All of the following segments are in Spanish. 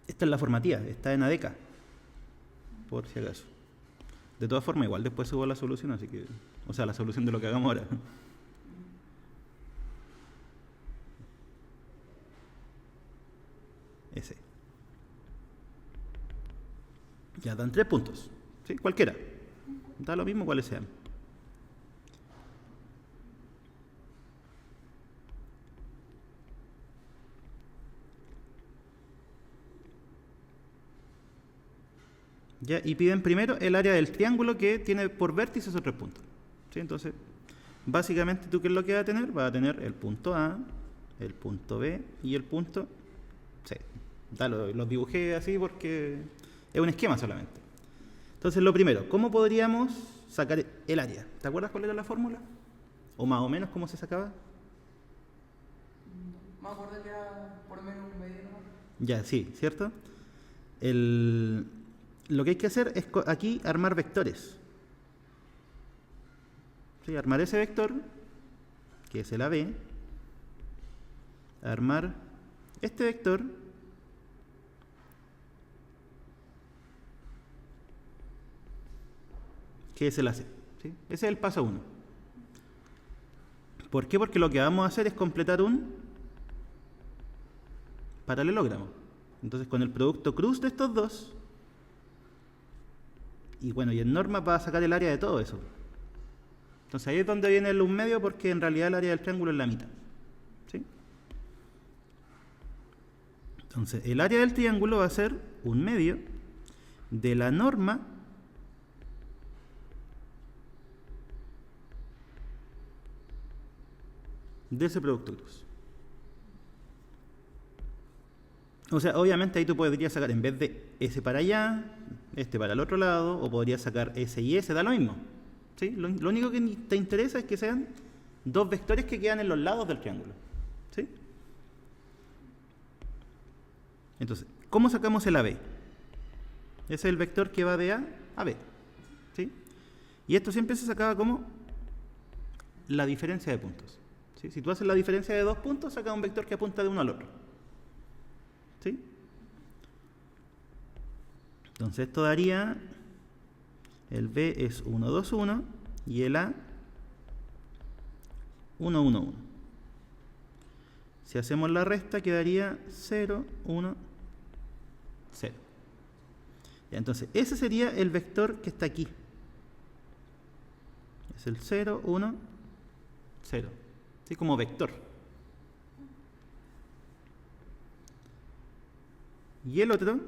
Esta es la formativa, está en ADECA, por si acaso. De todas formas, igual después subo la solución, así que, o sea, la solución de lo que hagamos ahora. Ese. Ya dan 3 puntos, ¿sí? Cualquiera. Da lo mismo cuáles sean. ¿Ya? Y piden primero el área del triángulo que tiene por vértice esos 3 puntos. ¿Sí? Entonces, básicamente, ¿tú qué es lo que vas a tener? Vas a tener el punto A, el punto B y el punto C. Los dibujé así porque es un esquema solamente. Entonces, lo primero, ¿cómo podríamos sacar el área? ¿Te acuerdas cuál era la fórmula? ¿O más o menos cómo se sacaba? Me acuerdo que era por menos un medio, ¿no? Ya, sí, ¿cierto? Lo que hay que hacer es aquí armar vectores. ¿Sí? Armar ese vector, que es el AB, armar este vector, que es el AC. ¿Sí? Ese es el paso 1. ¿Por qué? Porque lo que vamos a hacer es completar un paralelogramo. Entonces, con el producto cruz de estos dos, y bueno, y en normas va a sacar el área de todo eso. Entonces ahí es donde viene el 1/2 porque en realidad el área del triángulo es la mitad. ¿Sí? Entonces el área del triángulo va a ser 1/2 de la norma de ese producto cruz. O sea, obviamente ahí tú podrías sacar en vez de ese para allá, este para el otro lado, o podrías sacar ese y ese, da lo mismo. ¿Sí? Lo único que te interesa es que sean dos vectores que quedan en los lados del triángulo. ¿Sí? Entonces, ¿cómo sacamos el AB? Ese es el vector que va de A a B. ¿Sí? Y esto siempre se sacaba como la diferencia de puntos. ¿Sí? Si tú haces la diferencia de 2 puntos, sacas un vector que apunta de uno al otro. ¿Sí? Entonces esto daría, el B es 1, 2, 1 y el A 1, 1, 1. Si hacemos la resta quedaría 0, 1, 0. Ya, entonces ese sería el vector que está aquí. Es el 0, 1, 0. ¿Sí? Como vector. Y el otro,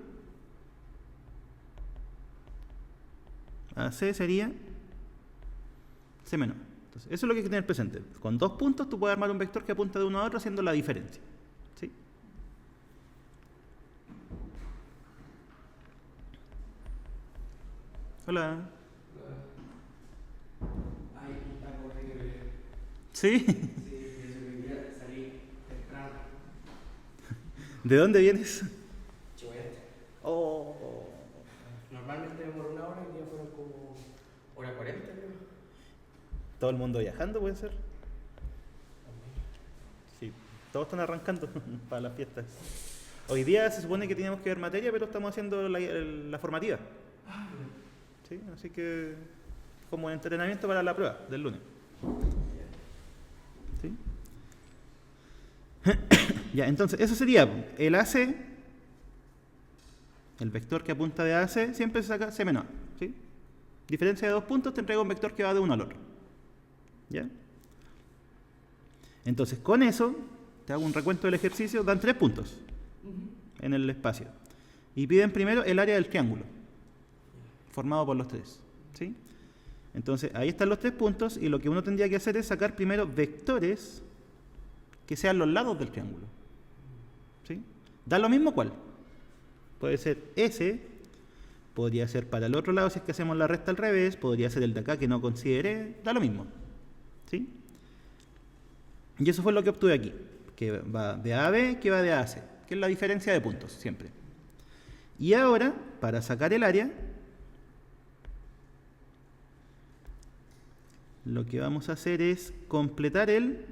AC sería C menos. Entonces, eso es lo que hay que tener presente. Con 2 puntos tú puedes armar un vector que apunta de uno a otro haciendo la diferencia. ¿Sí? Hola. Ay, está horrible. ¿Sí? Sí, eso quería salir temprano. ¿De dónde vienes? Chihuahua. Oh. Normalmente por 1 hora y ya fueron como 1:40, creo. ¿Todo el mundo viajando puede ser? Sí, todos están arrancando para las fiestas. Hoy día se supone que teníamos que ver materia, pero estamos haciendo la formativa. ¿Sí? Así que como entrenamiento para la prueba del lunes. ¿Sí? Ya, entonces, eso sería el AC, el vector que apunta de AC, siempre se saca C menor. ¿Sí? Diferencia de 2 puntos te entrega un vector que va de uno al otro. ¿Ya? Entonces, con eso, te hago un recuento del ejercicio, dan 3 puntos en el espacio. Y piden primero el área del triángulo, formado por los 3. ¿Sí? Entonces, ahí están los 3 puntos y lo que uno tendría que hacer es sacar primero vectores que sean los lados del triángulo. ¿Sí? Da lo mismo cuál. Puede ser ese, podría ser para el otro lado si es que hacemos la resta al revés, podría ser el de acá que no consideré, da lo mismo. ¿Sí? Y eso fue lo que obtuve aquí, que va de A a B, que va de A a C, que es la diferencia de puntos, siempre. Y ahora, para sacar el área, lo que vamos a hacer es completar el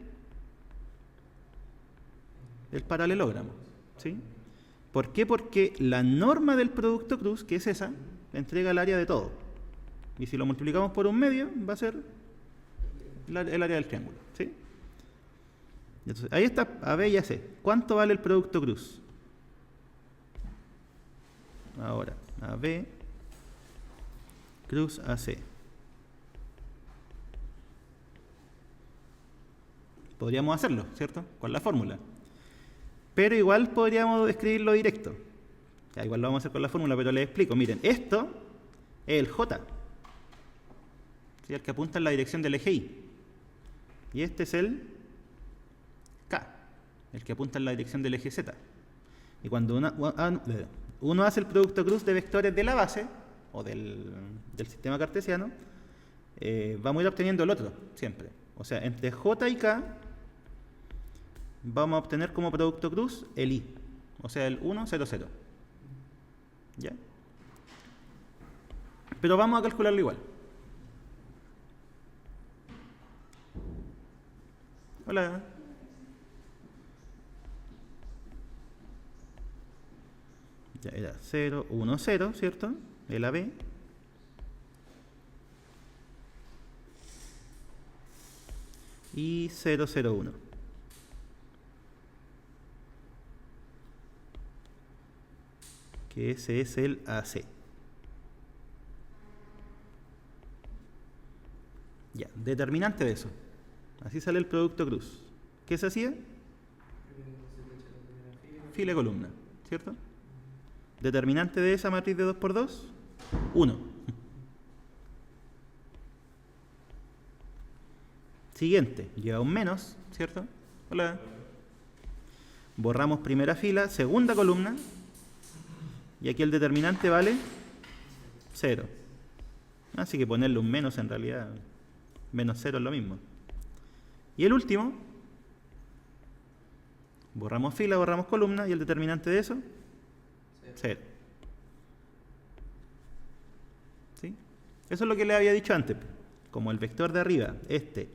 paralelogramo. ¿Sí? ¿Por qué? Porque la norma del producto cruz, que es esa, entrega el área de todo. Y si lo multiplicamos por un medio, va a ser el área del triángulo. ¿Sí? Entonces, ahí está AB y AC. ¿Cuánto vale el producto cruz? Ahora, AB cruz AC. Podríamos hacerlo, ¿cierto? Con la fórmula. Pero igual podríamos escribirlo directo. Ya, igual lo vamos a hacer con la fórmula, pero les explico. Miren, esto es el J, ¿sí? El que apunta en la dirección del eje Y. Y este es el K, el que apunta en la dirección del eje Z. Y cuando uno hace el producto cruz de vectores de la base, o del sistema cartesiano, vamos a ir obteniendo el otro, siempre. O sea, entre J y K, vamos a obtener como producto cruz el I, o sea, el 1, 0, 0. ¿Ya? Pero vamos a calcularlo igual. Hola. Ya era 0, 1, 0, ¿cierto? El AB. Y 0, 0, 1. Que ese es el AC. Ya, determinante de eso. Así sale el producto cruz. ¿Qué se hacía? Fila y columna, ¿cierto? Determinante de esa matriz de 2 por 2, 1. Siguiente, lleva un menos, ¿cierto? Hola. Borramos primera fila, segunda columna. Y aquí el determinante vale 0. Así que ponerle un menos en realidad, menos 0 es lo mismo. Y el último, borramos fila, borramos columna, y el determinante de eso, 0. ¿Sí? Eso es lo que le había dicho antes. Como el vector de arriba, este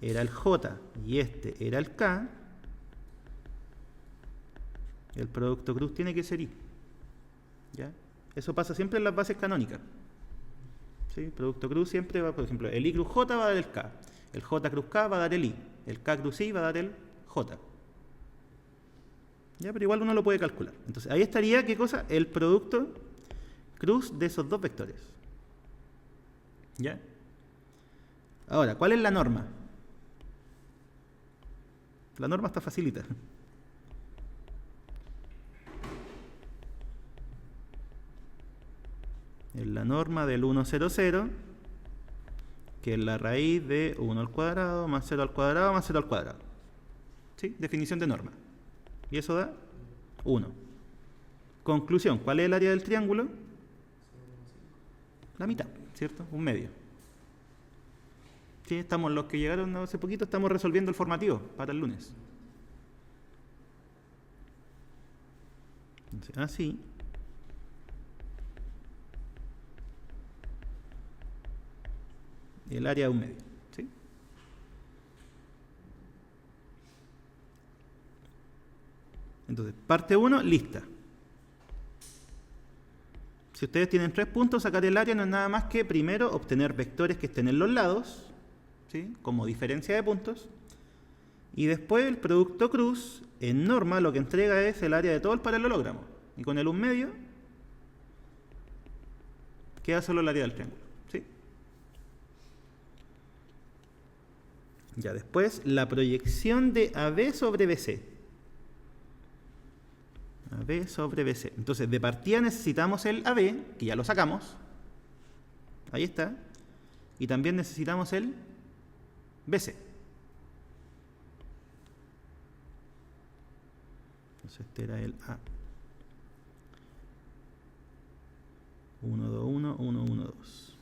era el J y este era el K, el producto cruz tiene que ser I. ¿Ya? Eso pasa siempre en las bases canónicas. ¿Sí? Producto cruz siempre va, por ejemplo, el I cruz J va a dar el K, el J cruz K va a dar el I, el K cruz I va a dar el J. ¿Ya? Pero igual uno lo puede calcular. Entonces ahí estaría, ¿qué cosa? El producto cruz de esos dos vectores. ¿Ya? Ahora, ¿cuál es la norma? La norma está facilita. Es la norma del 1, 0, 0, que es la raíz de 1 al cuadrado más 0 al cuadrado más 0 al cuadrado. ¿Sí? Definición de norma. Y eso da 1. Conclusión, ¿cuál es el área del triángulo? La mitad, ¿cierto? Un medio. Sí, estamos, los que llegaron hace poquito, estamos resolviendo el formativo para el lunes. Entonces, así. El área de un medio. ¿Sí? Entonces, parte 1, lista. Si ustedes tienen 3 puntos, sacar el área no es nada más que primero obtener vectores que estén en los lados, ¿sí? Como diferencia de puntos. Y después el producto cruz, en norma, lo que entrega es el área de todo el paralelogramo. Y con el 1 medio, queda solo el área del triángulo. ¿Sí? Ya, después la proyección de AB sobre BC. AB sobre BC. Entonces, de partida necesitamos el AB, que ya lo sacamos. Ahí está. Y también necesitamos el BC. Entonces, este era el A. 1, 2, 1, 1, 1, 2.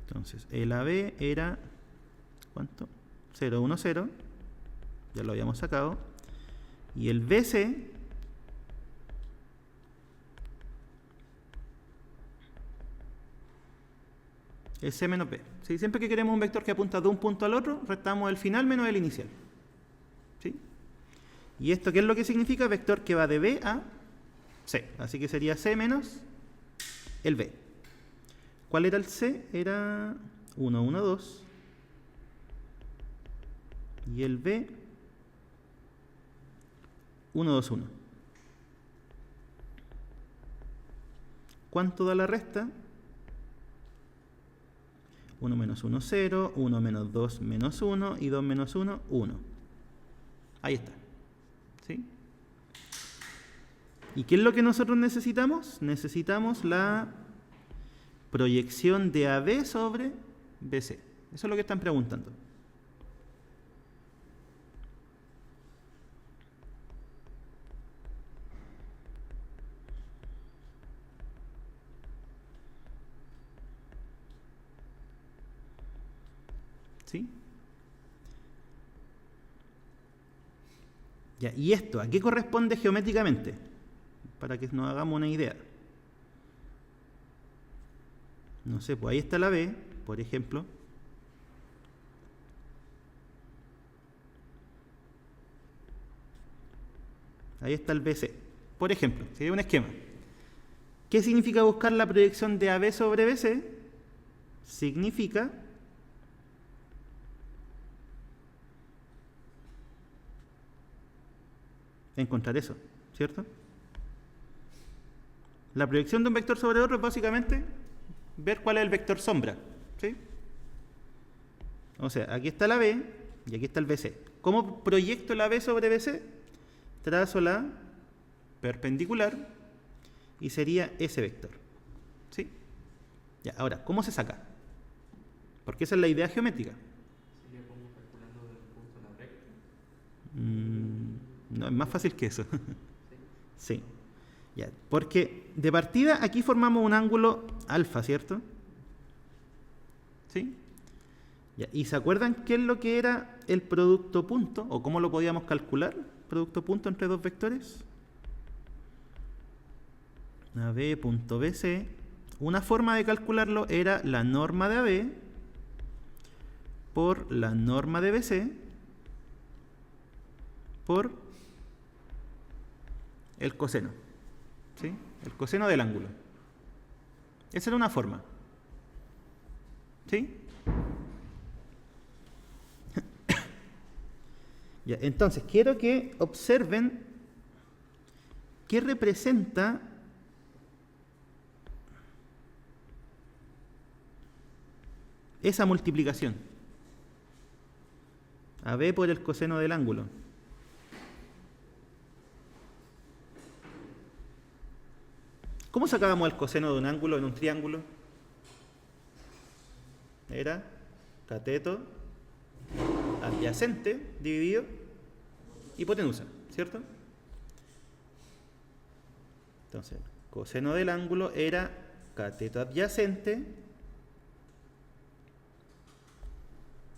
Entonces, el AB era, ¿cuánto? 0, 1, 0. Ya lo habíamos sacado. Y el BC es C menos B. ¿Sí? Siempre que queremos un vector que apunta de un punto al otro, restamos el final menos el inicial. ¿Sí? ¿Y esto qué es lo que significa? Vector que va de B a C. Así que sería C menos el B. ¿Cuál era el C? Era 1, 1, 2. Y el B, 1, 2, 1. ¿Cuánto da la resta? 1 menos 1, 0. 1 menos 2, menos 1. Y 2 menos 1, 1. Ahí está. ¿Sí? ¿Y qué es lo que nosotros necesitamos? Necesitamos la proyección de AB sobre BC. Eso es lo que están preguntando. ¿Sí? Ya, ¿y esto a qué corresponde geométricamente? Para que nos hagamos una idea. No sé, pues ahí está la B, por ejemplo. Ahí está el BC. Por ejemplo, sería un esquema. ¿Qué significa buscar la proyección de AB sobre BC? Significa encontrar eso, ¿cierto? La proyección de un vector sobre otro es básicamente ver cuál es el vector sombra, ¿sí? O sea, aquí está la B y aquí está el BC. ¿Cómo proyecto la B sobre BC? Trazo la perpendicular y sería ese vector, ¿sí? Ya, ahora, ¿cómo se saca? Porque esa es la idea geométrica. ¿Sería como calculando del punto a la recta? No, es más fácil que eso. Sí. Ya, porque de partida aquí formamos un ángulo alfa, ¿cierto? ¿Sí? Ya, ¿y se acuerdan qué es lo que era el producto punto? ¿O cómo lo podíamos calcular? Producto punto entre dos vectores. AB punto BC. Una forma de calcularlo era la norma de AB por la norma de BC por el coseno. ¿Sí? El coseno del ángulo. Esa era una forma. ¿Sí? Ya, entonces, quiero que observen qué representa esa multiplicación. AB por el coseno del ángulo. ¿Cómo sacábamos el coseno de un ángulo en un triángulo? Era cateto adyacente dividido hipotenusa, ¿cierto? Entonces, coseno del ángulo era cateto adyacente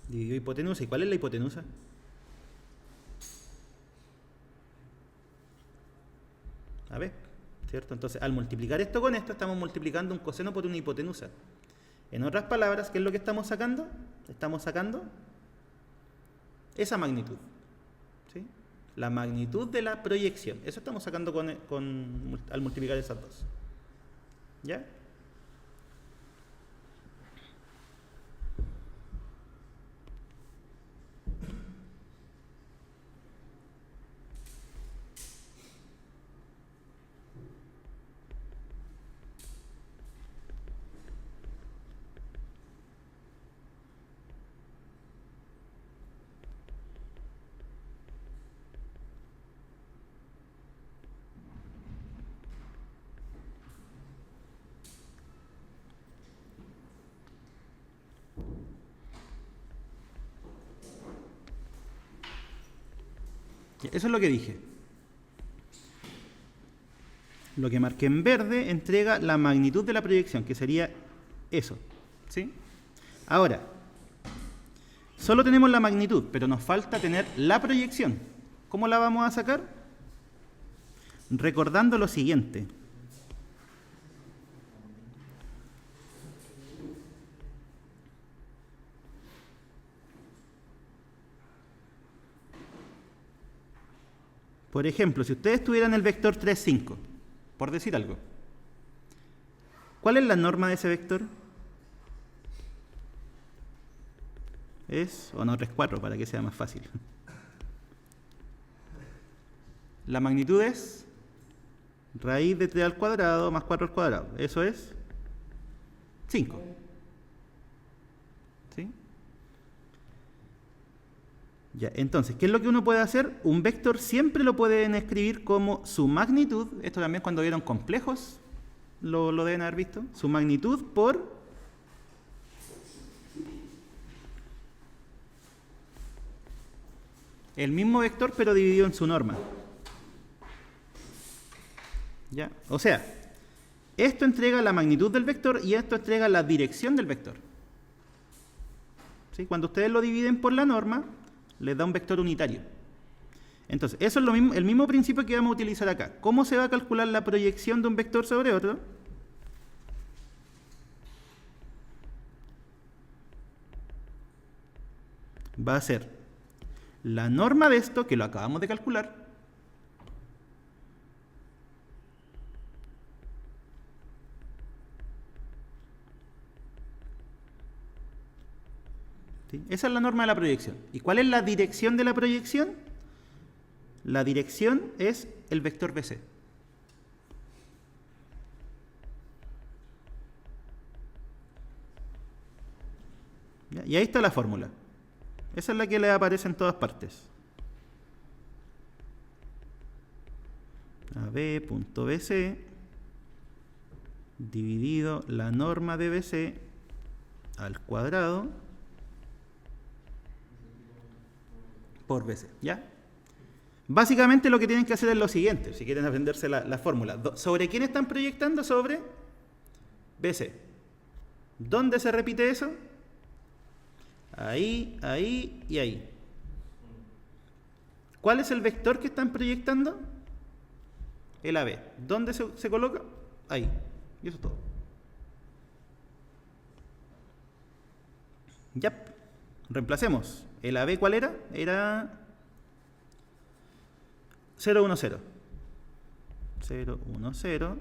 dividido hipotenusa. ¿Y cuál es la hipotenusa? A ver, ¿cierto? Entonces, al multiplicar esto con esto, estamos multiplicando un coseno por una hipotenusa. En otras palabras, ¿qué es lo que estamos sacando? Estamos sacando esa magnitud, ¿sí? La magnitud de la proyección. Eso estamos sacando al multiplicar esas dos. ¿Ya? Eso es lo que dije. Lo que marqué en verde entrega la magnitud de la proyección, que sería eso, ¿sí? Ahora, solo tenemos la magnitud, pero nos falta tener la proyección. ¿Cómo la vamos a sacar? Recordando lo siguiente. Por ejemplo, si ustedes tuvieran el vector 3, 5, por decir algo, ¿cuál es la norma de ese vector? O no, 3, 4, para que sea más fácil. La magnitud es raíz de 3 al cuadrado más 4 al cuadrado. Eso es 5. ¿Sí? Ya, entonces, ¿qué es lo que uno puede hacer? Un vector siempre lo pueden escribir como su magnitud. Esto también cuando vieron complejos lo deben haber visto. Su magnitud por el mismo vector pero dividido en su norma. ¿Ya? O sea, esto entrega la magnitud del vector y esto entrega la dirección del vector. ¿Sí? Cuando ustedes lo dividen por la norma, les da un vector unitario. Entonces, eso es lo mismo, el mismo principio que vamos a utilizar acá. ¿Cómo se va a calcular la proyección de un vector sobre otro? Va a ser la norma de esto, que lo acabamos de calcular, ¿sí? Esa es la norma de la proyección. ¿Y cuál es la dirección de la proyección? La dirección es el vector BC. ¿Ya? Y ahí está la fórmula. Esa es la que le aparece en todas partes. AB.BC dividido la norma de BC al cuadrado por BC, ¿ya? Básicamente lo que tienen que hacer es lo siguiente, si quieren aprenderse la fórmula. ¿Sobre quién están proyectando? Sobre BC. ¿Dónde se repite eso? Ahí, ahí y ahí. ¿Cuál es el vector que están proyectando? El AB. ¿Dónde se coloca? Ahí. Y eso es todo. Ya. Reemplacemos. ¿El AB cuál era? Era 0, 1, 0. 0, 1, 0.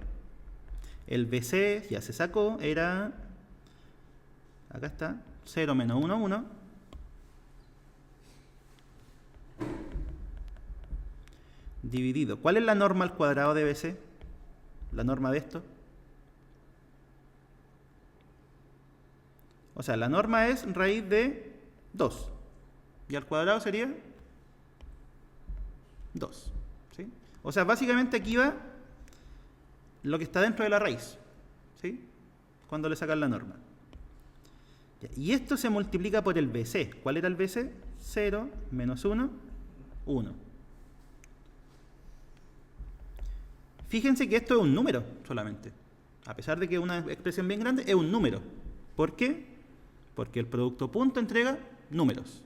El BC ya se sacó. Era... Acá está. 0 menos 1, 1. Dividido. ¿Cuál es la norma al cuadrado de BC? La norma de esto. O sea, la norma es raíz de 2. Y al cuadrado sería 2. ¿Sí? O sea, básicamente aquí va lo que está dentro de la raíz. ¿Sí? Cuando le sacan la norma. Y esto se multiplica por el BC. ¿Cuál era el BC? 0 menos 1, 1. Fíjense que esto es un número solamente. A pesar de que es una expresión bien grande, es un número. ¿Por qué? Porque el producto punto entrega números.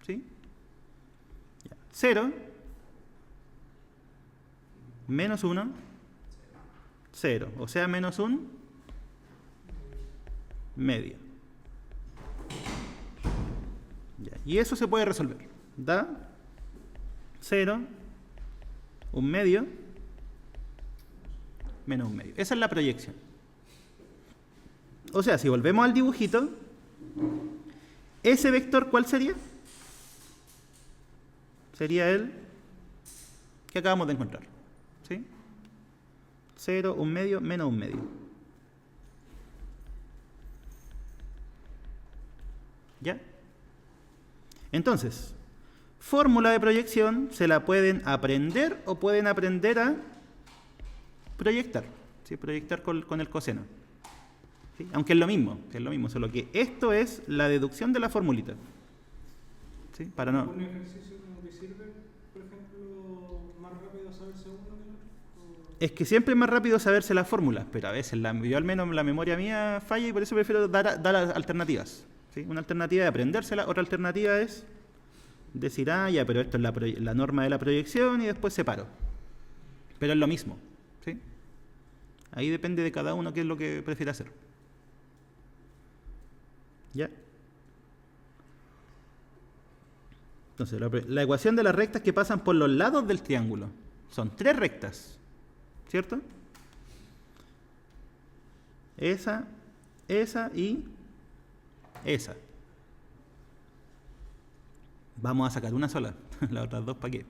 ¿Sí? 0 menos 1, 0. O sea, menos 1 medio. Y eso se puede resolver. Da 0, 1 medio, menos 1 medio. Esa es la proyección. O sea, si volvemos al dibujito, ese vector, ¿cuál sería? Sería el que acabamos de encontrar. ¿Sí? 0, 1 medio, menos 1 medio. ¿Ya? Entonces, fórmula de proyección se la pueden aprender o pueden aprender a proyectar. ¿Sí? Proyectar con el coseno. ¿Sí? Aunque es lo mismo, solo que esto es la deducción de la formulita. ¿Sí? Para no... ¿Un ejercicio como que sirve, por ejemplo, más rápido saberse uno que el otro? Es que siempre es más rápido saberse las fórmulas, pero a veces yo al menos la memoria mía falla y por eso prefiero dar alternativas. ¿Sí? Una alternativa es aprendérsela, otra alternativa es decir, ya, pero esto es la norma de la proyección y después separo. Pero es lo mismo. ¿Sí? Ahí depende de cada uno qué es lo que prefiere hacer. ¿Ya? Entonces, la ecuación de las rectas que pasan por los lados del triángulo. son 3 rectas, ¿cierto? Esa y esa. Vamos a sacar una sola, las otras dos ¿para qué?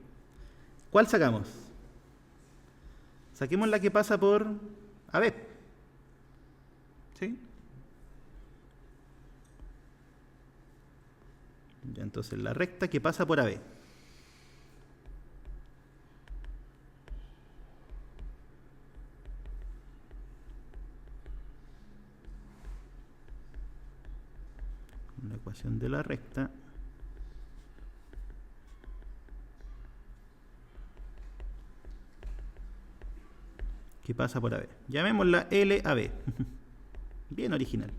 ¿Cuál sacamos? Saquemos la que pasa por AB. ¿Sí? Ya, entonces la recta que pasa por AB. La ecuación de la recta que pasa por AB. Llamémosla LAB. Bien original.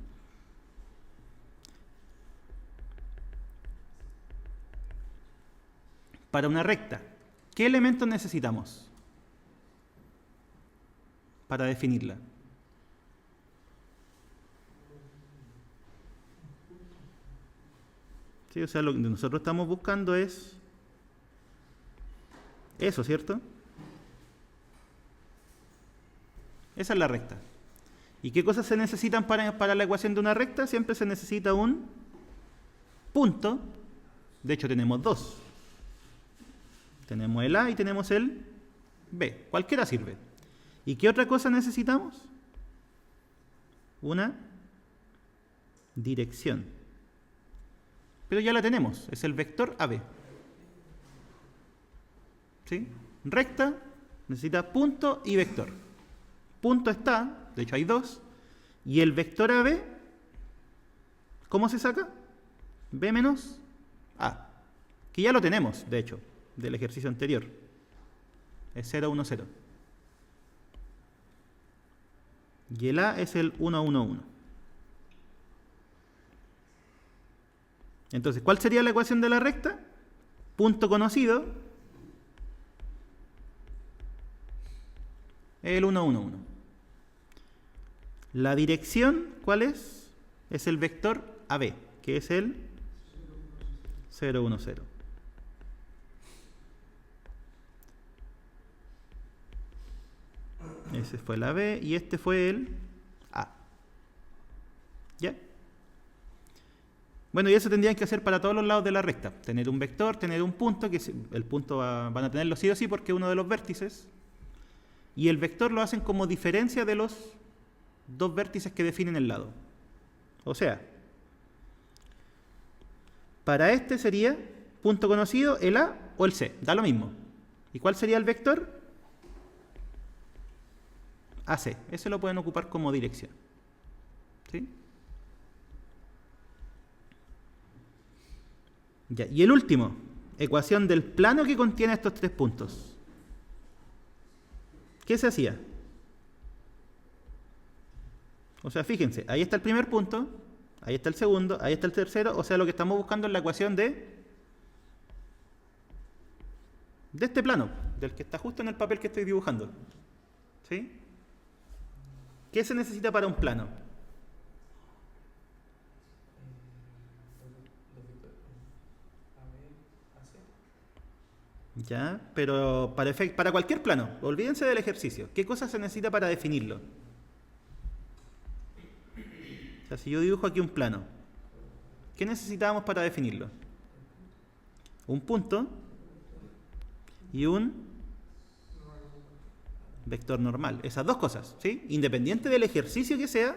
Para una recta, ¿qué elementos necesitamos para definirla? Sí, o sea, lo que nosotros estamos buscando es eso, ¿cierto? Esa es la recta. ¿Y qué cosas se necesitan para la ecuación de una recta? Siempre se necesita un punto. De hecho, tenemos dos. Tenemos el A y tenemos el B. Cualquiera sirve. ¿Y qué otra cosa necesitamos? Una dirección. Pero ya la tenemos. Es el vector AB. ¿Sí? Recta necesita punto y vector. Punto está, de hecho hay dos. Y el vector AB, ¿cómo se saca? B menos A. Que ya lo tenemos, de hecho, del ejercicio anterior. Es 0, 1, 0. Y el A es el 1, 1, 1. Entonces, ¿cuál sería la ecuación de la recta? Punto conocido. El 1, 1, 1. La dirección, ¿cuál es? Es el vector AB, que es el 0, 1, 0. Ese fue el AB y este fue el A. ¿Ya? Bueno, y eso tendrían que hacer para todos los lados de la recta. Tener un vector, tener un punto, que el punto van a tenerlo sí o sí porque es uno de los vértices. Y el vector lo hacen como diferencia de los dos vértices que definen el lado. O sea, para este sería punto conocido el A o el C. Da lo mismo. ¿Y cuál sería el vector? AC. Ese lo pueden ocupar como dirección. ¿Sí? Ya. Y el último, ecuación del plano que contiene estos tres puntos. ¿Qué se hacía? O sea, fíjense, ahí está el primer punto, ahí está el segundo, ahí está el tercero, o sea, lo que estamos buscando es la ecuación de este plano, del que está justo en el papel que estoy dibujando. ¿Sí? ¿Qué se necesita para un plano? Ya, pero para cualquier plano, olvídense del ejercicio. ¿Qué cosa se necesita para definirlo? O sea, si yo dibujo aquí un plano, ¿qué necesitamos para definirlo? Un punto y un vector normal. Esas dos cosas, ¿sí? Independiente del ejercicio que sea,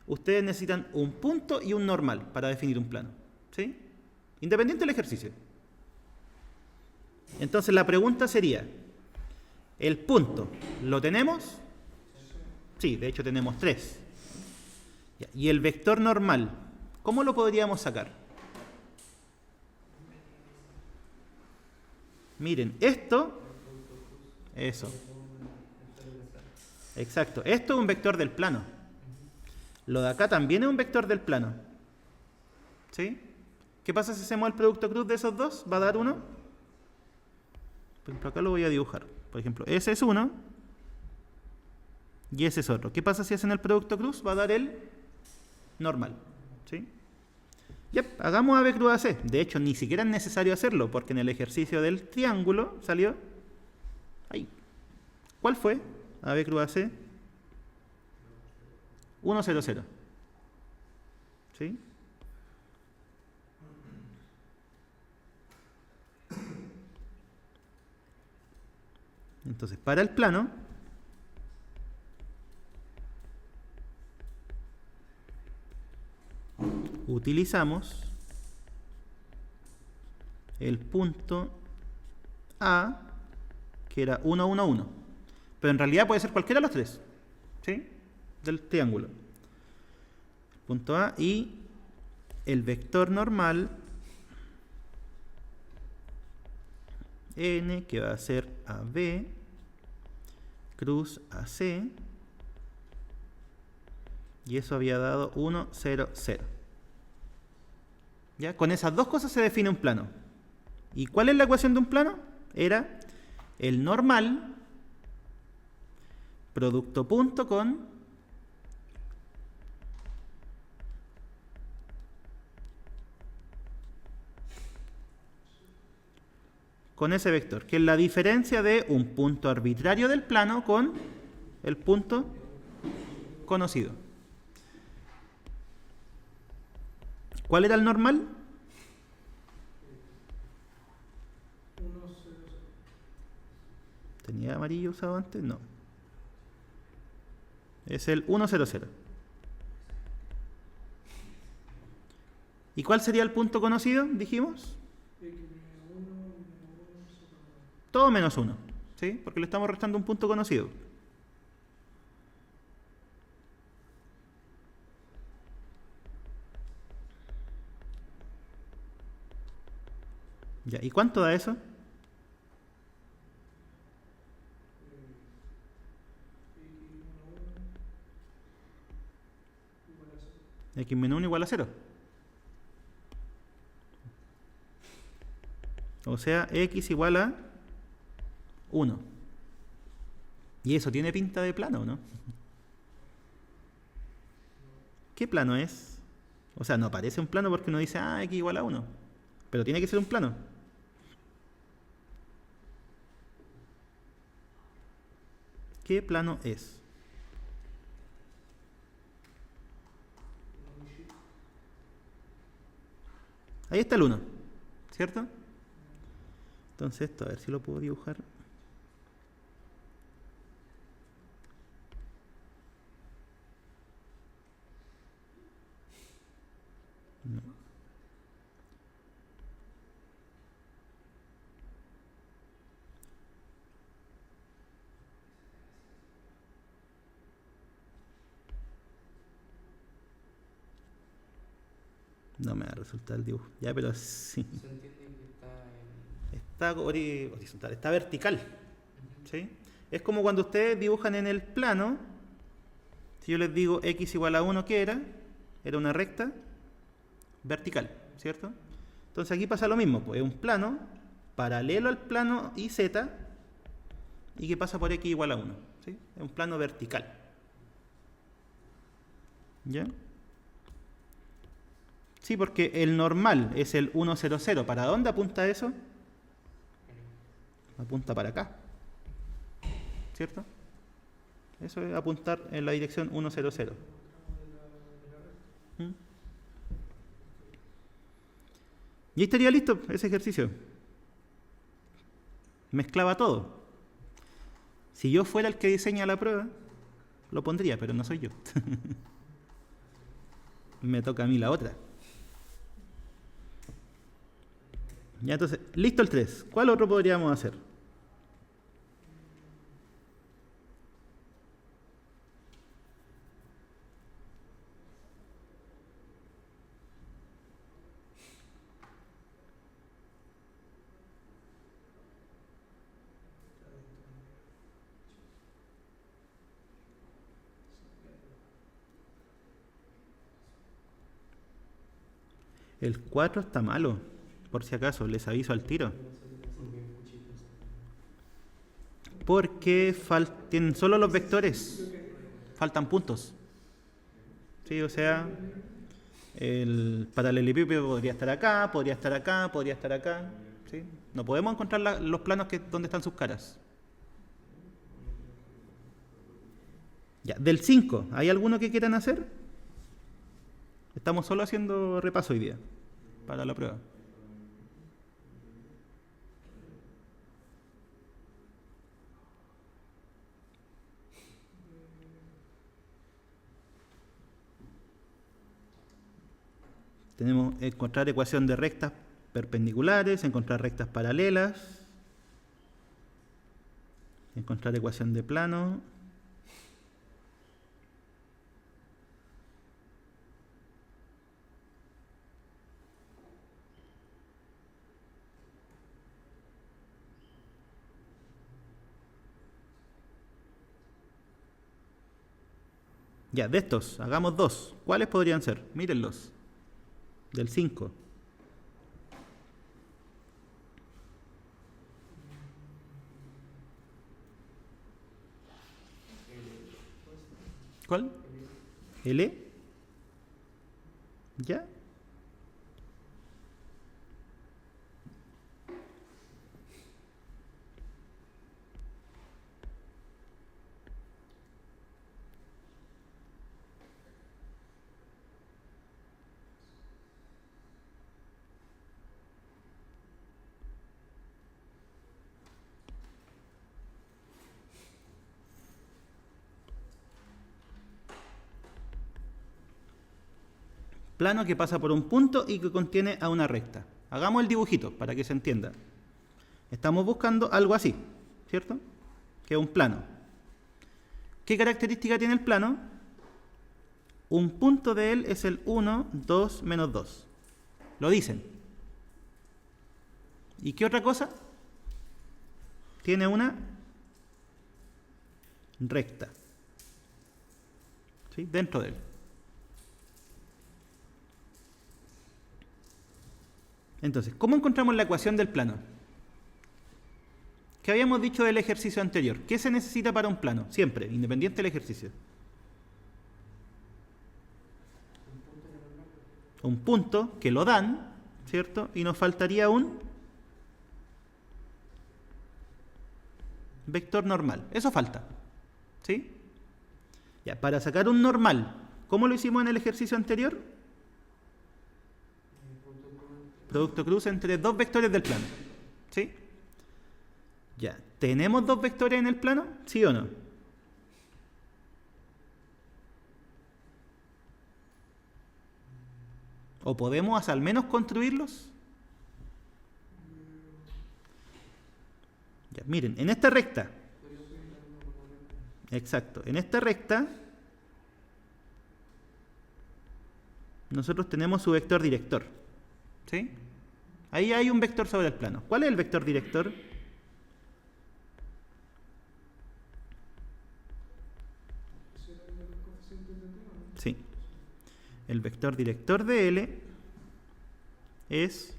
ustedes necesitan un punto y un normal para definir un plano, ¿sí? Independiente del ejercicio. Entonces la pregunta sería, ¿el punto lo tenemos? Sí, de hecho tenemos 3. ¿Y el vector normal, cómo lo podríamos sacar? Miren, esto, eso. Exacto, esto es un vector del plano. Lo de acá también es un vector del plano. ¿Sí? ¿Qué pasa si hacemos el producto cruz de esos dos? ¿Va a dar 1? Por ejemplo, acá lo voy a dibujar. Por ejemplo, ese es 1 y ese es otro. ¿Qué pasa si hacen el producto cruz? Va a dar el normal. ¿Sí? Yep, hagamos AB cruz AC. De hecho, ni siquiera es necesario hacerlo, porque en el ejercicio del triángulo salió ahí. ¿Cuál fue? AB cruz AC. 1, 0, 0. ¿Sí? Entonces, para el plano, utilizamos el punto A, que era 1, 1, 1. Pero en realidad puede ser cualquiera de los tres, ¿sí? Del triángulo. Punto A y el vector normal N, que va a ser AB, cruz AC, y eso había dado 1, 0, 0. ¿Ya? Con esas dos cosas se define un plano. ¿Y cuál es la ecuación de un plano? Era el normal producto punto con ese vector, que es la diferencia de un punto arbitrario del plano con el punto conocido. ¿Cuál era el normal? 1, 0, 0. ¿Tenía amarillo usado antes? No. Es el 1, 0, 0. ¿Y cuál sería el punto conocido? Dijimos. Todo menos 1. ¿Sí? Porque le estamos restando un punto conocido. Ya, ¿y cuánto da eso? X menos 1 igual a 0. O sea, X igual a 1. Y eso tiene pinta de plano, ¿no? ¿Qué plano es? O sea, no parece un plano porque uno dice, X igual a 1. Pero tiene que ser un plano. ¿Qué plano es? Ahí está el 1, ¿cierto? Entonces esto, a ver si lo puedo dibujar. No. No me va a resultar el dibujo. Ya, pero sí. Se entiende que Está horizontal, está vertical. ¿Sí? Es como cuando ustedes dibujan en el plano. Si yo les digo x igual a 1, ¿qué era? Era una recta vertical, ¿cierto? Entonces aquí pasa lo mismo, pues es un plano paralelo al plano YZ y que pasa por x igual a 1. ¿Sí? Es un plano vertical. ¿Ya? Sí, porque el normal es el 1, 0, 0. ¿Para dónde apunta eso? Apunta para acá. ¿Cierto? Eso es apuntar en la dirección 1, 0, 0. ¿Mm? Y ahí estaría listo ese ejercicio. Mezclaba todo. Si yo fuera el que diseña la prueba, lo pondría, pero no soy yo. Me toca a mí la otra. Ya, entonces, listo el 3. ¿Cuál otro podríamos hacer? El 4 está malo, por si acaso, les aviso al tiro. Porque tienen solo los vectores, faltan puntos. Sí, o sea, el paralelepípedo podría estar acá, podría estar acá, podría estar acá. ¿Sí? No podemos encontrar los planos donde están sus caras. Ya, del 5, ¿hay alguno que quieran hacer? Estamos solo haciendo repaso hoy día, para la prueba. Tenemos encontrar ecuación de rectas perpendiculares, encontrar rectas paralelas, encontrar ecuación de plano. Ya, de estos, hagamos dos. ¿Cuáles podrían ser? Mírenlos. Del 5. ¿Cuál? ¿L? ¿Ya? Plano que pasa por un punto y que contiene a una recta. Hagamos el dibujito para que se entienda. Estamos buscando algo así, ¿cierto? Que es un plano. ¿Qué característica tiene el plano? Un punto de él es el 1, 2, menos 2. Lo dicen. ¿Y qué otra cosa? Tiene una recta. ¿Sí? Dentro de él. Entonces, ¿cómo encontramos la ecuación del plano? ¿Qué habíamos dicho del ejercicio anterior? ¿Qué se necesita para un plano? Siempre, independiente del ejercicio. Un punto que lo dan, ¿cierto? Y nos faltaría un vector normal. Eso falta. ¿Sí? Ya, para sacar un normal, ¿cómo lo hicimos en el ejercicio anterior? Producto cruz entre dos vectores del plano. ¿Sí? Ya. ¿Tenemos dos vectores en el plano? ¿Sí o no? ¿O podemos al menos construirlos? Ya, miren, en esta recta. Exacto. En esta recta nosotros tenemos su vector director. ¿Sí? Ahí hay un vector sobre el plano. ¿Cuál es el vector director? Sí. El vector director de L es...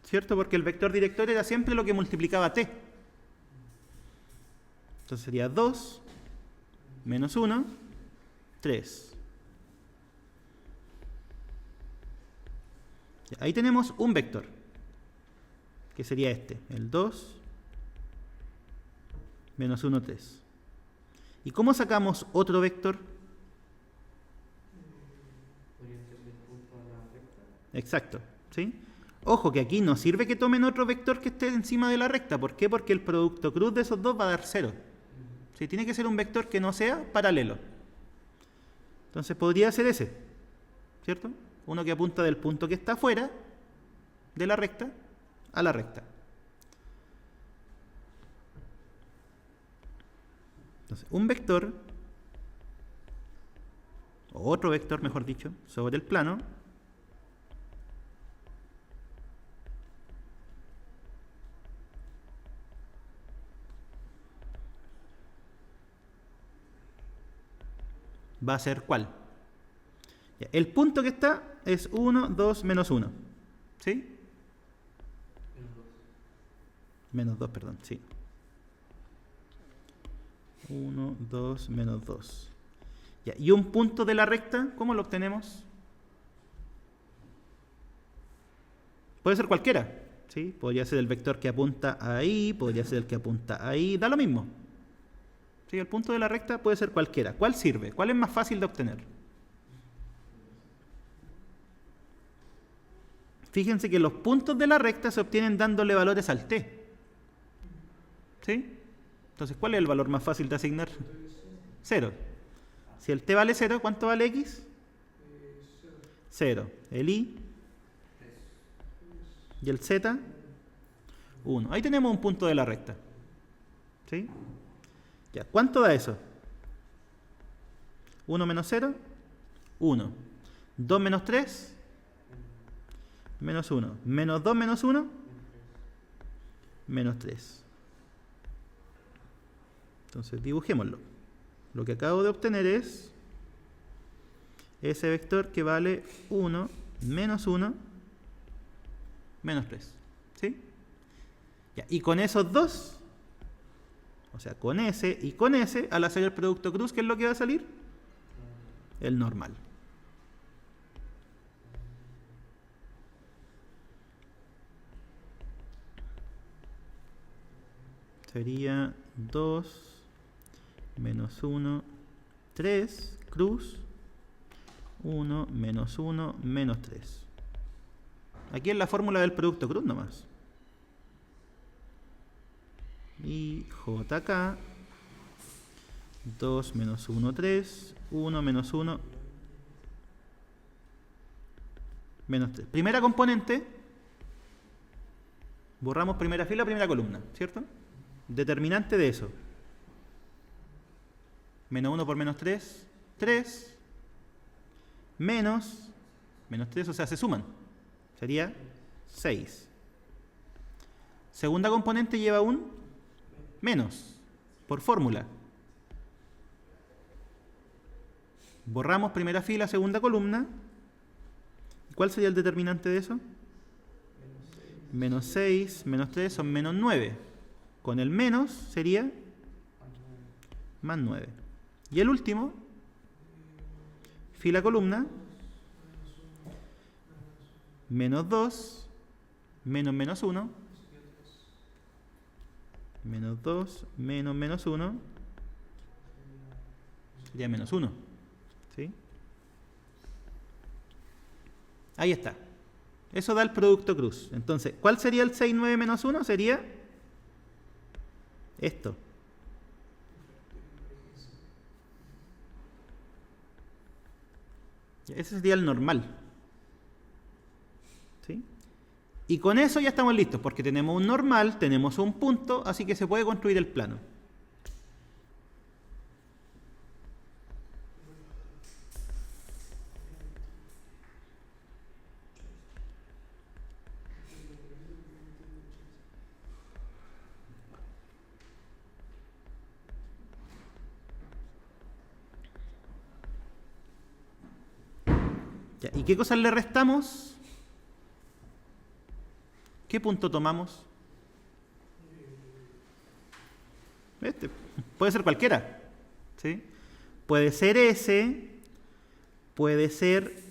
¿Cierto? Porque el vector director era siempre lo que multiplicaba t. Entonces sería 2 menos 1, 3. Ahí tenemos un vector, que sería este, el 2 menos 1, 3. ¿Y cómo sacamos otro vector? Exacto, ¿sí? Ojo que aquí no sirve que tomen otro vector que esté encima de la recta. ¿Por qué? Porque el producto cruz de esos dos va a dar 0. ¿Sí? Tiene que ser un vector que no sea paralelo. Entonces podría ser ese, ¿cierto? Uno que apunta del punto que está fuera de la recta a la recta. Entonces, un vector, o otro vector, mejor dicho, sobre el plano, va a ser ¿cuál? El punto que está es 1, 2, menos 1. ¿Sí? Menos 2, perdón, sí. 1, 2, menos 2. Ya, ¿y un punto de la recta? ¿Cómo lo obtenemos? Puede ser cualquiera. ¿sí? Podría ser el vector que apunta ahí, podría ser el que apunta ahí, da lo mismo. ¿Sí? El punto de la recta puede ser cualquiera. ¿Cuál sirve? ¿Cuál es más fácil de obtener? Fíjense que los puntos de la recta se obtienen dándole valores al t. ¿Sí? Entonces, ¿cuál es el valor más fácil de asignar? 0. Si el t vale 0, ¿cuánto vale x? 0. El y y el z, 1. Ahí tenemos un punto de la recta. ¿Sí? Ya, ¿cuánto da eso? 1 menos 0, 1. 2 menos 3, menos 1. Menos 2 menos 1, menos 3. Entonces dibujémoslo. Lo que acabo de obtener es ese vector que vale 1, menos 1, menos 3. ¿Sí? Ya, y con esos dos, o sea, con ese y con ese, al hacer el producto cruz, ¿qué es lo que va a salir? El normal. Sería 2 menos 1, 3, cruz, 1 menos 1, menos 3. Aquí es la fórmula del producto cruz nomás. Y JK, 2 menos 1, 3, 1 menos 1, menos 3. Primera componente, borramos primera fila, primera columna, ¿cierto? Determinante de eso. Menos 1 por menos 3, 3. Menos 3, o sea, se suman. Sería 6. Segunda componente lleva un menos, por fórmula. Borramos primera fila, segunda columna. ¿Cuál sería el determinante de eso? Menos 6, menos 3 son menos 9. Con el menos sería más 9. Y el último, fila columna, menos 2, menos menos 1, menos 2, menos menos 1, sería menos 1. ¿Sí? Ahí está. Eso da el producto cruz. Entonces, ¿cuál sería el 6, 9 menos 1? Sería esto. Ese sería el normal. ¿Sí? Y con eso ya estamos listos, porque tenemos un normal, tenemos un punto, así que se puede construir el plano. Ya, ¿y qué cosas le restamos? ¿Qué punto tomamos? Este. Puede ser cualquiera. ¿Sí? Puede ser ese, puede ser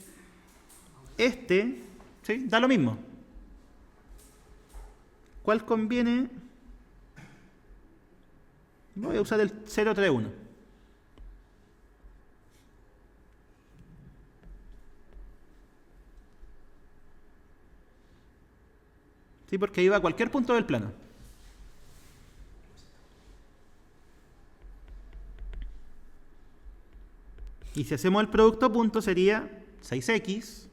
este. ¿Sí? Da lo mismo. ¿Cuál conviene? Voy a usar el 031. ¿Sí? Porque ahí va a cualquier punto del plano. Y si hacemos el producto a punto sería 6x,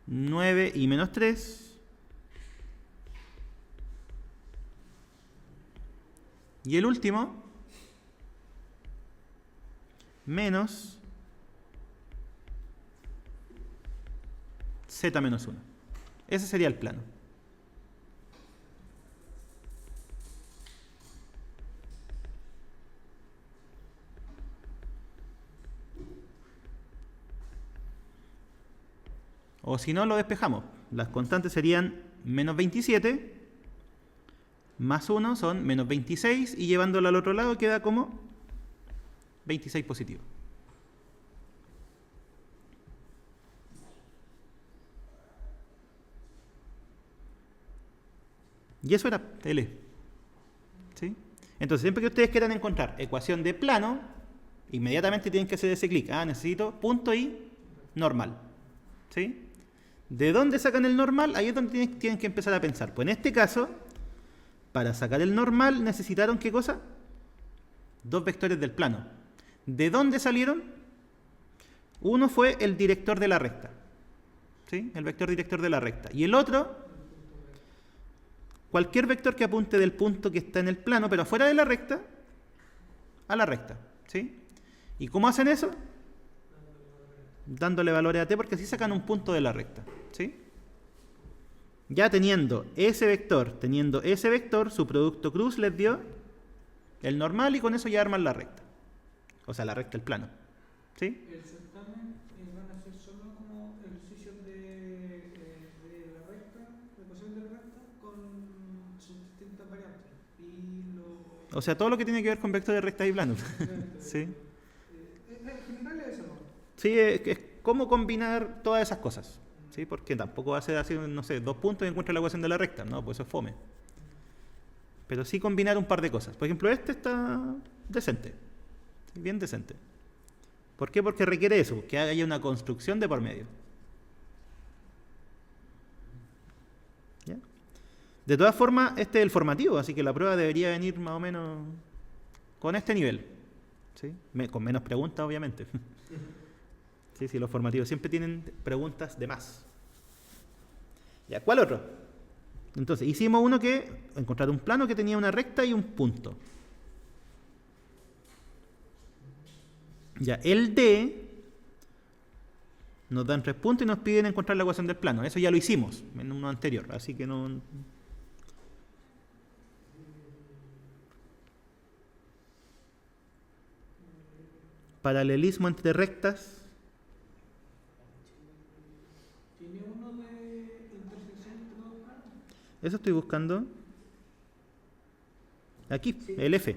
9 y menos 3. Y el último, menos z menos 1. Ese sería el plano. O si no, lo despejamos. Las constantes serían menos 27, más 1 son menos 26, y llevándolo al otro lado queda como 26 positivo. Y eso era L. ¿Sí? Entonces, siempre que ustedes quieran encontrar ecuación de plano, inmediatamente tienen que hacer ese clic. Necesito punto y normal. ¿Sí? ¿De dónde sacan el normal? Ahí es donde tienen que empezar a pensar. Pues en este caso, para sacar el normal, necesitaron ¿qué cosa? Dos vectores del plano. ¿De dónde salieron? Uno fue el director de la recta. ¿Sí? El vector director de la recta. Y el otro, cualquier vector que apunte del punto que está en el plano, pero afuera de la recta, a la recta. ¿Sí? ¿Y cómo hacen eso? Dándole valores a t, porque así sacan un punto de la recta. ¿Sí? Ya teniendo ese vector, su producto cruz les dio el normal y con eso ya arman la recta. O sea, la recta, el plano. ¿Sí? El certamen van a ser solo como ejercicios de la recta, de ecuación de la recta, con sus distintas variantes. O sea, todo lo que tiene que ver con vectores rectas y planos. ¿Sí? En general es eso, ¿no? Sí, es cómo combinar todas esas cosas. ¿Sí? Porque tampoco va a ser así, no sé, 2 puntos y encuentra la ecuación de la recta. No, pues eso es fome. Pero sí combinar un par de cosas. Por ejemplo, este está decente. ¿Sí? Bien decente. ¿Por qué? Porque requiere eso, que haya una construcción de por medio. ¿Ya? De todas formas, este es el formativo, así que la prueba debería venir más o menos con este nivel. ¿Sí? Con menos preguntas, obviamente. Sí, los formativos siempre tienen preguntas de más. ¿Ya? ¿Cuál otro? Entonces, hicimos uno que, encontrar un plano que tenía una recta y un punto. Ya, el D nos dan 3 puntos y nos piden encontrar la ecuación del plano. Eso ya lo hicimos en uno anterior, así que no... Paralelismo entre rectas. ¿Tiene uno de intersección entre dos planos? Eso estoy buscando. Aquí, el F.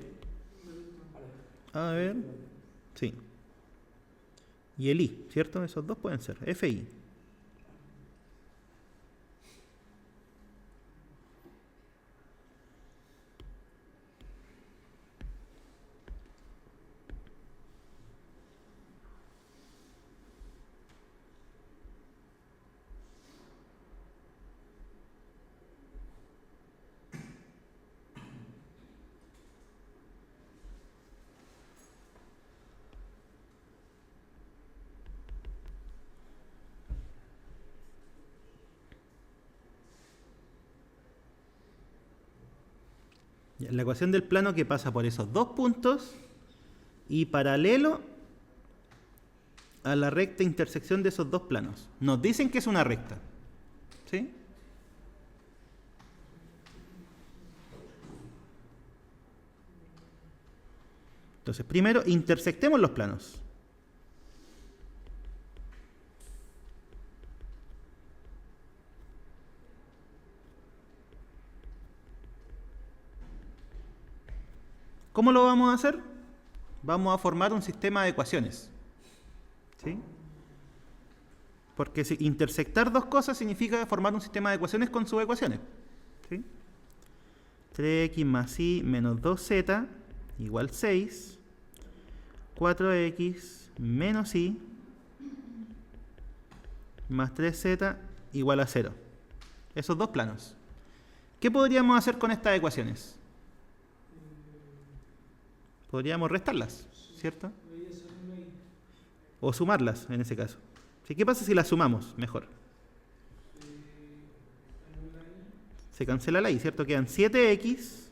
A ver. Sí. Y el I, ¿cierto? Esos dos pueden ser. F y I. La ecuación del plano que pasa por esos 2 puntos y paralelo a la recta intersección de esos 2 planos. Nos dicen que es una recta. ¿Sí? Entonces, primero intersectemos los planos. ¿Cómo lo vamos a hacer? Vamos a formar un sistema de ecuaciones. ¿Sí? Porque intersectar dos cosas significa formar un sistema de ecuaciones con sus ecuaciones. ¿Sí? 3x más y menos 2z igual 6. 4x menos y más 3z igual a 0. Esos dos planos. ¿Qué podríamos hacer con estas ecuaciones? Podríamos restarlas, ¿cierto? O sumarlas, en ese caso. ¿Sí? ¿Qué pasa si las sumamos? Mejor. Se cancela la y, ¿cierto? Quedan 7x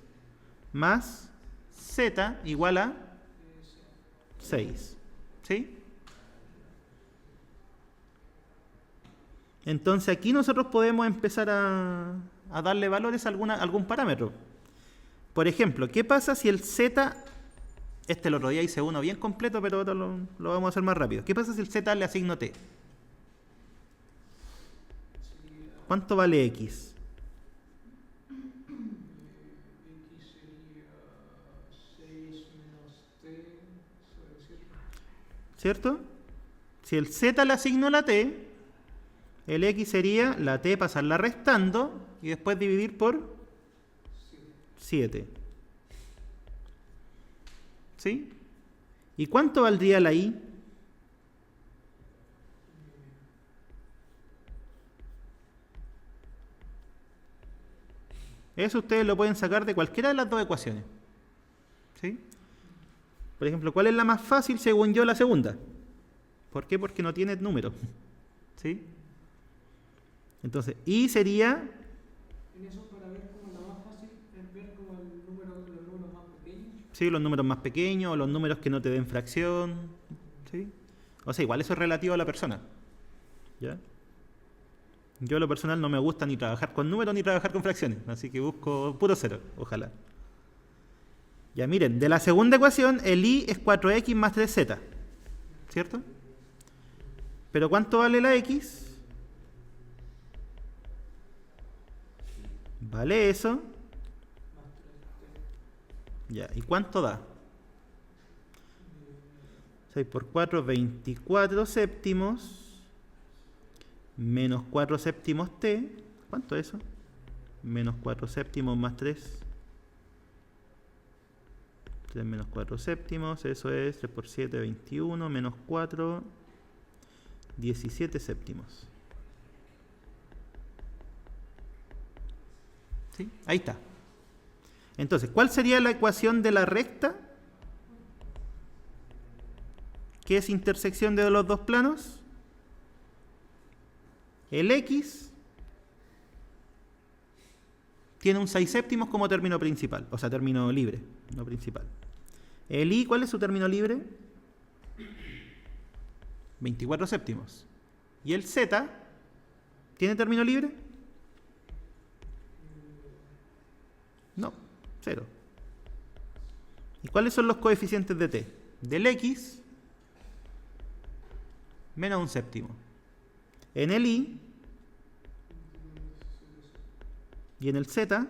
más z igual a 6. ¿Sí? Entonces aquí nosotros podemos empezar a darle valores a algún parámetro. Por ejemplo, ¿qué pasa si el z... Este el otro día hice uno bien completo, pero otro lo vamos a hacer más rápido. ¿Qué pasa si el z le asigno t? ¿Cuánto vale x? X sería 6 menos t sobre 7. ¿Cierto? Si el z le asigno la t, el x sería la t pasarla restando y después dividir por 7. ¿Sí? ¿Y cuánto valdría la y? Eso ustedes lo pueden sacar de cualquiera de las dos ecuaciones. ¿Sí? Por ejemplo, ¿cuál es la más fácil según yo? La segunda. ¿Por qué? Porque no tiene número. ¿Sí? Entonces, y sería... En eso, para ver como la más fácil es ver como el número, los números más pequeños. Sí, los números más pequeños, los números que no te den fracción. ¿Sí? O sea, igual eso es relativo a la persona. ¿Ya? Yo a lo personal no me gusta ni trabajar con números ni trabajar con fracciones, así que busco puro cero, ojalá. Ya miren, de la segunda ecuación el y es 4x más 3z, ¿cierto? Pero ¿cuánto vale la x? Vale eso. Ya, ¿y cuánto da? 6 por 4, 24 séptimos. Menos 4 séptimos t. ¿Cuánto es eso? Menos 4 séptimos más 3. 3 menos 4 séptimos. Eso es 3 por 7, 21. Menos 4, 17 séptimos. ¿Sí? Ahí está. Entonces, ¿cuál sería la ecuación de la recta? ¿Qué es intersección de los dos planos? El x tiene un 6 séptimos como término principal, o sea, término libre, no principal. El y, ¿cuál es su término libre? 24 séptimos. ¿Y el z tiene término libre? No, 0. ¿Y cuáles son los coeficientes de t? Del x, menos un séptimo. En el y en el z,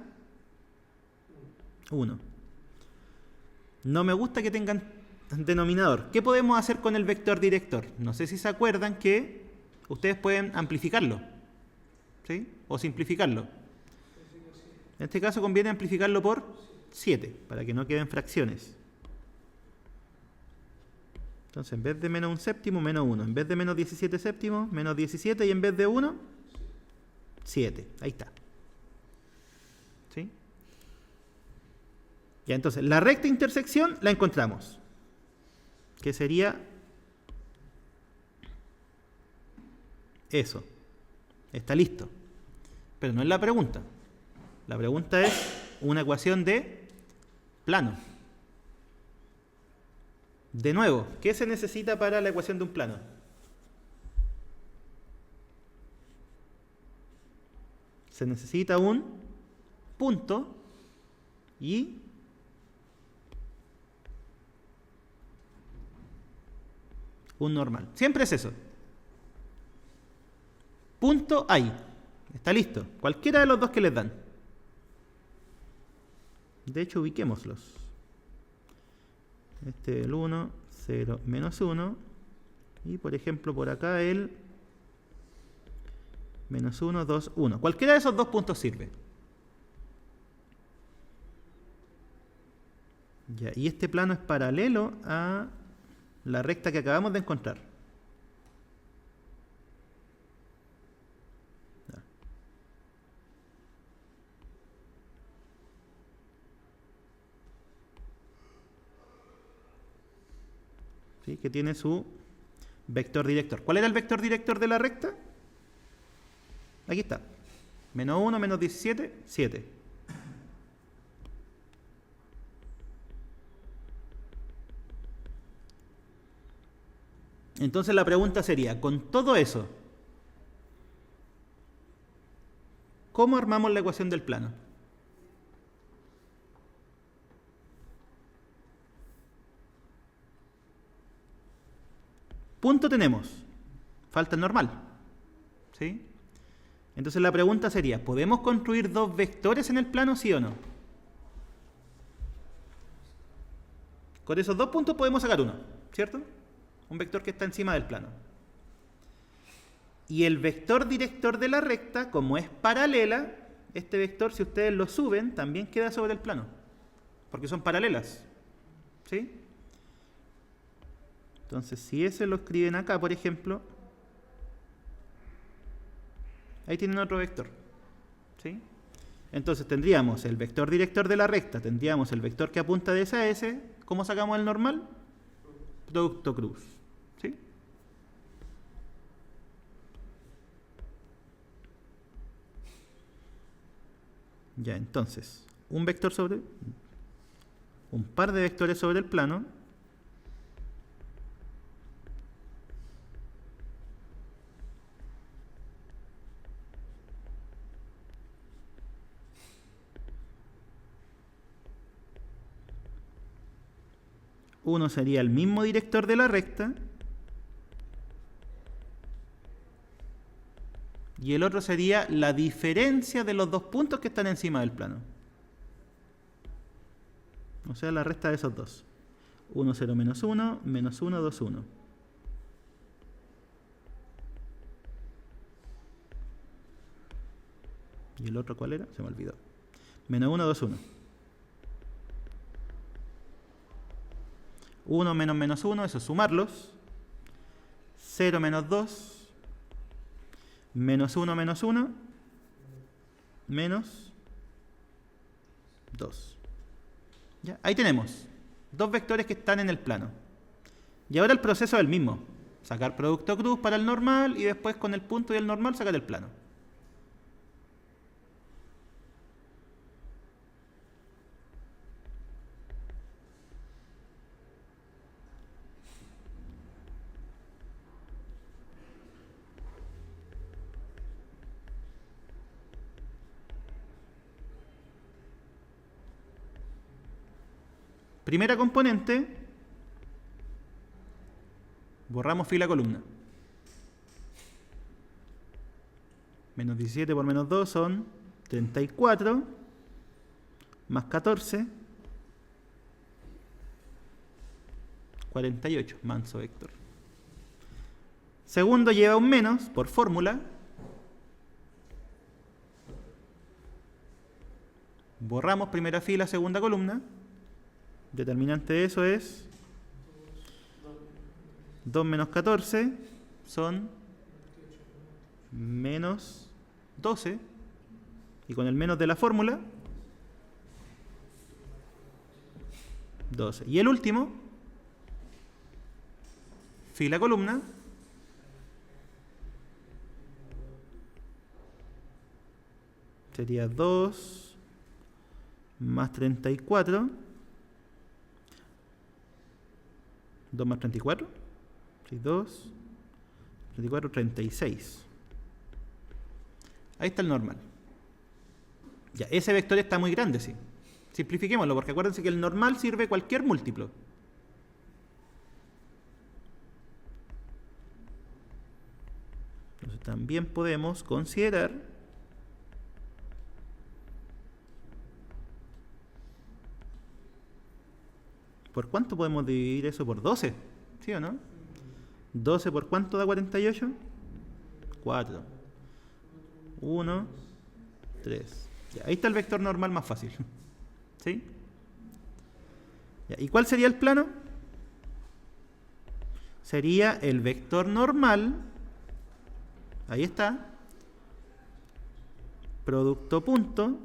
1. No me gusta que tengan denominador. ¿Qué podemos hacer con el vector director? No sé si se acuerdan que ustedes pueden amplificarlo, ¿sí? O simplificarlo. En este caso conviene amplificarlo por 7, para que no queden fracciones. Entonces, en vez de menos un séptimo, menos 1. En vez de menos 17 séptimos, menos 17. Y en vez de 1, 7. Ahí está. ¿Sí? Ya, entonces, la recta intersección la encontramos. Que sería eso. Está listo. Pero no es la pregunta. La pregunta es una ecuación de plano. De nuevo, ¿qué se necesita para la ecuación de un plano? Se necesita un punto y un normal. Siempre es eso. Punto hay. Está listo. Cualquiera de los dos que les dan. De hecho, ubiquémoslos. Este es el 1, 0, menos 1. Y por ejemplo, por acá el menos 1, 2, 1. Cualquiera de esos dos puntos sirve. Ya, y este plano es paralelo a la recta que acabamos de encontrar. Ya. ¿Sí? Que tiene su vector director. ¿Cuál era el vector director de la recta? Aquí está. Menos 1, menos 17, 7. Entonces la pregunta sería, con todo eso, ¿cómo armamos la ecuación del plano? Punto tenemos. Falta el normal. ¿Sí? Entonces la pregunta sería, ¿podemos construir dos vectores en el plano, sí o no? Con esos dos puntos podemos sacar uno, ¿cierto? Un vector que está encima del plano. Y el vector director de la recta, como es paralela, este vector, si ustedes lo suben, también queda sobre el plano, porque son paralelas. ¿Sí? Entonces, si ese lo escriben acá, por ejemplo, ahí tienen otro vector. ¿Sí? Entonces tendríamos el vector director de la recta, tendríamos el vector que apunta de ese a ese. ¿Cómo sacamos el normal? Producto cruz. ¿Sí? Ya, entonces, un par de vectores sobre el plano. Uno sería el mismo director de la recta y el otro sería la diferencia de los dos puntos que están encima del plano. O sea, la resta de esos dos. 1, 0, menos 1, menos 1, 2, 1. ¿Y el otro cuál era? Se me olvidó. Menos 1, 2, 1. 1 menos menos 1, eso es sumarlos. 0 menos 2. Menos 1 menos 1. Menos 2. ¿Ya? Ahí tenemos dos vectores que están en el plano. Y ahora el proceso es el mismo. Sacar producto cruz para el normal y después con el punto y el normal sacar el plano. Primera componente, borramos fila columna. Menos 17 por menos 2 son 34, más 14, 48, manso vector. Segundo lleva un menos por fórmula. Borramos primera fila, segunda columna. Determinante de eso es 2 menos 14 son menos 12. Y con el menos de la fórmula, 12. Y el último, fila columna, sería 2 más 34. 2 más 34. Sí, 2. 34, 36. Ahí está el normal. Ya, ese vector está muy grande, sí. Simplifiquémoslo, porque acuérdense que el normal sirve cualquier múltiplo. Entonces también podemos considerar ¿por cuánto podemos dividir eso? Por 12, ¿sí o no? 12 por cuánto da 48? 4. 1, 3. Ya, ahí está el vector normal más fácil. ¿Sí? Ya, ¿y cuál sería el plano? Sería el vector normal. Ahí está. Producto punto.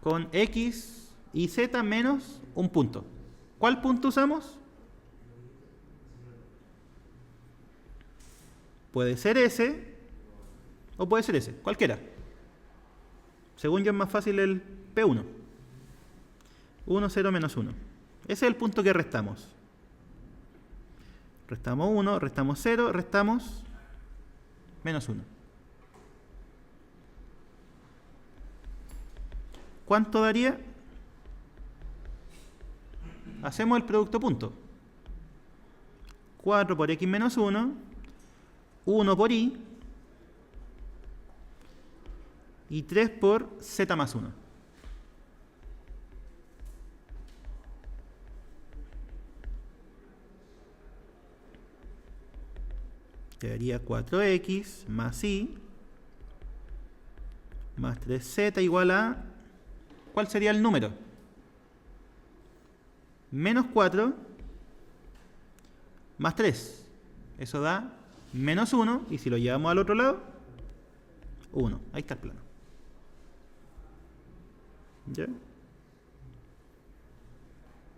Con X y Z menos un punto. ¿Cuál punto usamos? Puede ser ese o puede ser ese, cualquiera. Según yo es más fácil el P1. 1, 0, menos 1. Ese es el punto que restamos. Restamos 1, restamos 0, restamos menos 1. ¿Cuánto daría? Hacemos el producto punto. 4 por X menos 1, 1 por Y, y 3 por Z más 1. Te daría 4x más y más 3z igual a... ¿Cuál sería el número? Menos 4 más 3. Eso da menos 1. Y si lo llevamos al otro lado, 1. Ahí está el plano. ¿Ya?